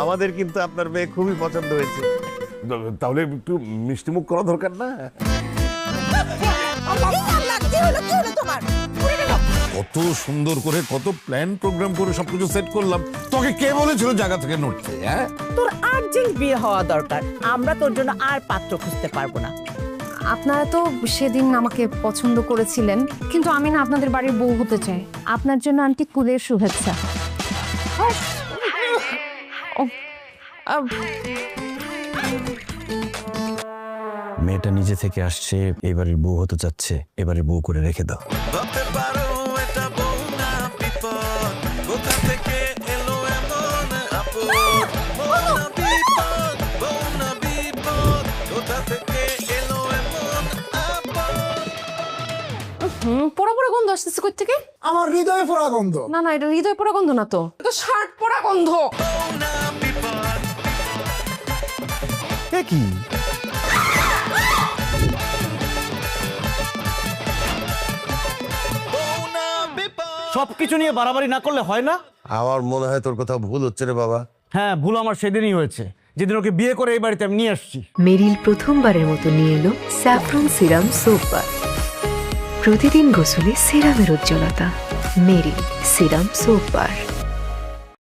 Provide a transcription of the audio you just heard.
আমাদের কিন্তু আপনার মেয়ে খুবই পছন্দ হয়েছে। তাহলে একটু মিষ্টিমুখ করা দরকার না? কত সুন্দর করে কত প্ল্যান প্রোগ্রাম করে সবকিছু সেট করলাম, তোকে কে বলেছিল জায়গা থেকে নড়তে? হ্যাঁ, তোর আর্জেন্ট বিয়ে হওয়া দরকার, আমরা তোর জন্য আর পাত্র খুঁজতে পারবো না। আপনারা তো সেদিন আমাকে পছন্দ করেছিলেন, কিন্তু আমি না আপনাদের বাড়ির বউ হতে চাই। আপনার জন্য আন্টি কুলের শুভেচ্ছা। মেয়েটা নিজে থেকে আসছে, এবারের বউ হতে চাচ্ছে, এবারে বউ করে রেখে দাও। পোড়া পোড়া গন্ধ আসতেছে কই থেকে? আমার হৃদয়ে পোড়া গন্ধ। না না, এটা হৃদয় পোড়া গন্ধ না তো, এটা শার্ট পোড়া গন্ধ। কি সবকিছু নিয়ে বাড়াবাড়ি না করলে হয় না? আমার মনে হয় তোর কোথাও ভুল হচ্ছে রে বাবা। হ্যাঁ, ভুল আমার সেদিনই হয়েছে, যেদিন ওকে বিয়ে করে এই বাড়িতে আমি নিয়ে আসছি। মেরিল প্রথমবারের মতো নিয়ে এলো স্যাফরন সিরাম সোপ বার। প্রতিদিন গোসলে সিরামের উজ্জ্বলতা। মেরিল সিরাম সোপ বার।